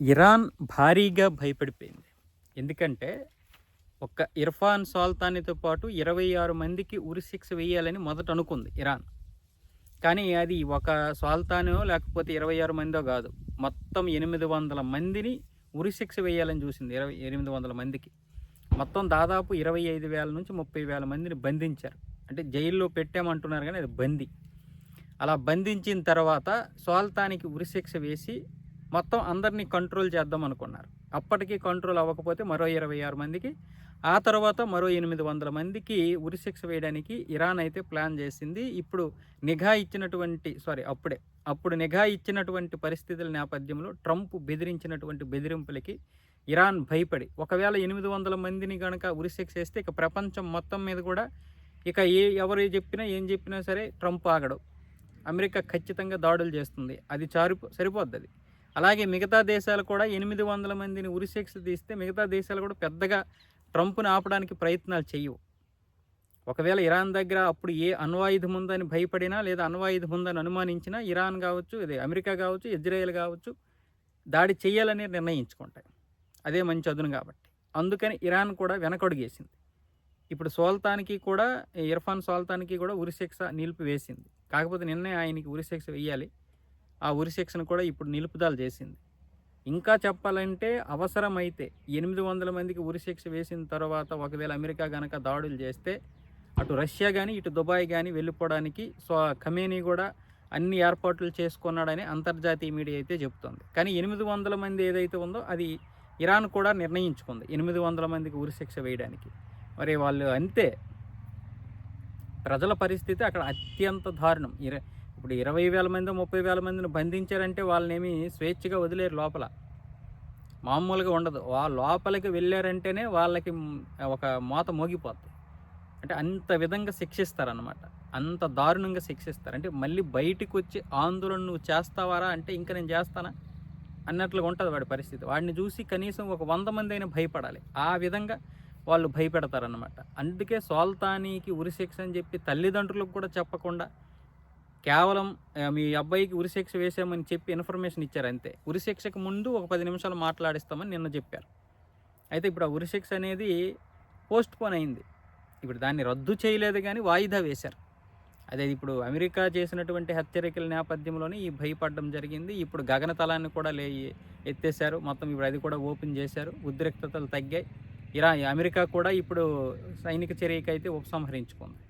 Iran భారీగా భయపడిపోయింది. ఎందుకంటే, ఒక్క ఇర్ఫాన్ సాల్తానీతో పాటు 26 మందికి ఉరిశిక్ష వేయాలని మొదట అనుకుంది ఇరాన్. కానీ అది ఒక సాల్తానో లేకపోతే 26 మందో గాదు. మొత్తం 800 మందిని ఉరిశిక్ష వేయాలని చూసింది. 800 మందికి. మొత్తం దాదాపు 25,000 నుంచి 30,000 మందిని బంధించారు. అంటే జైల్లో పెట్టామంటున్నారు గానీ అది బందీ. అలా బంధించిన తర్వాత సాల్తానికి ఉరిశిక్ష వేసి మొత్తం అందరినీ కంట్రోల్ చేద్దాం అనుకున్నారు. అప్పటికి కంట్రోల్ అవ్వకపోతే మరో 26 మందికి, ఆ తర్వాత మరో 800 మందికి ఉరిశిక్ష వేయడానికి ఇరాన్ అయితే ప్లాన్ చేసింది. ఇప్పుడు అప్పుడు నిఘా ఇచ్చినటువంటి పరిస్థితుల నేపథ్యంలో ట్రంప్ బెదిరించినటువంటి బెదిరింపులకి ఇరాన్ భయపడి, ఒకవేళ 800 మందిని గనక ఉరిశిక్ష వేస్తే ఇక ప్రపంచం మొత్తం మీద కూడా ఇక ఎవరు చెప్పినా ఏం చెప్పినా సరే ట్రంప్ ఆగడు. అమెరికా ఖచ్చితంగా దాడులు చేస్తుంది. అది సరిపోద్ది. అలాగే మిగతా దేశాలు కూడా 800 మందిని ఉరిశిక్ష తీస్తే మిగతా దేశాలు కూడా పెద్దగా ట్రంప్ను ఆపడానికి ప్రయత్నాలు చేయవు. ఒకవేళ ఇరాన్ దగ్గర అప్పుడు ఏ అణ్వాయుధం ఉందని భయపడినా, లేదా అణ్వాయుధం ఉందని అనుమానించినా ఇరాన్ కావచ్చు, అమెరికా కావచ్చు, ఇజ్రాయెల్ కావచ్చు, దాడి చేయాలని నిర్ణయించుకుంటాయి. అదే మంచి అదును కాబట్టి. అందుకని ఇరాన్ కూడా వెనకడుగేసింది. ఇప్పుడు ఇర్ఫాన్ సాల్తానికి కూడా ఉరిశిక్ష నిలిపివేసింది. కాకపోతే నిన్నే ఆయనకి ఉరిశిక్ష వేయాలి. ఆ ఉరిశిక్షను కూడా ఇప్పుడు నిలుపుదల చేసింది. ఇంకా చెప్పాలంటే అవసరమైతే 800 మందికి ఉరిశిక్ష వేసిన తర్వాత ఒకవేళ అమెరికా గనక దాడులు చేస్తే అటు రష్యా కానీ ఇటు దుబాయ్ కానీ వెళ్ళిపోవడానికి ఖమేనీ కూడా అన్ని ఏర్పాట్లు చేసుకున్నాడని అంతర్జాతీయ మీడియా అయితే చెబుతోంది. కానీ 800 మంది ఏదైతే ఉందో అది ఇరాన్ కూడా నిర్ణయించుకుంది 800 మందికి ఉరిశిక్ష వేయడానికి. మరి వాళ్ళు అంతే, ప్రజల పరిస్థితి అక్కడ అత్యంత దారుణం. ఇప్పుడు 20,000 మంది 30,000 మందిని బంధించారంటే వాళ్ళనేమి స్వేచ్ఛగా వదిలేరు లోపల, మామూలుగా ఉండదు. లోపలికి వెళ్ళారంటేనే వాళ్ళకి ఒక మోత మోగిపోద్ది. అంటే అంత విధంగా శిక్షిస్తారన్నమాట, అంత దారుణంగా శిక్షిస్తారు. అంటే మళ్ళీ బయటికి వచ్చి ఆందోళన నువ్వు చేస్తావారా అంటే ఇంకా నేను చేస్తానా అన్నట్లుగా ఉంటుంది వాడి పరిస్థితి. వాడిని చూసి కనీసం ఒక 100 మంది అయినా భయపడాలి. ఆ విధంగా వాళ్ళు భయపెడతారన్నమాట. అందుకే సాల్తానీకి ఉరిశిక్ష అని చెప్పి తల్లిదండ్రులకు కూడా చెప్పకుండా కేవలం మీ అబ్బాయికి ఉరిశిక్ష వేసామని చెప్పి ఇన్ఫర్మేషన్ ఇచ్చారు అంతే. ఉరిశిక్షకు ముందు ఒక 10 నిమిషాలు మాట్లాడిస్తామని నిన్న చెప్పారు. అయితే ఇప్పుడు ఆ ఉరిశిక్ష అనేది పోస్ట్ పోన్ అయింది. ఇప్పుడు దాన్ని రద్దు చేయలేదు కానీ వాయిదా వేశారు. అదే ఇప్పుడు అమెరికా చేసినటువంటి హెచ్చరికల నేపథ్యంలోనే ఈ భయపడడం జరిగింది. ఇప్పుడు గగనతలాన్ని కూడా ఎత్తేసారు మొత్తం. ఇప్పుడు అది కూడా ఓపెన్ చేశారు. ఉద్రిక్తతలు తగ్గాయి. అమెరికా కూడా ఇప్పుడు సైనిక చర్యకైతే ఉపసంహరించుకుంది.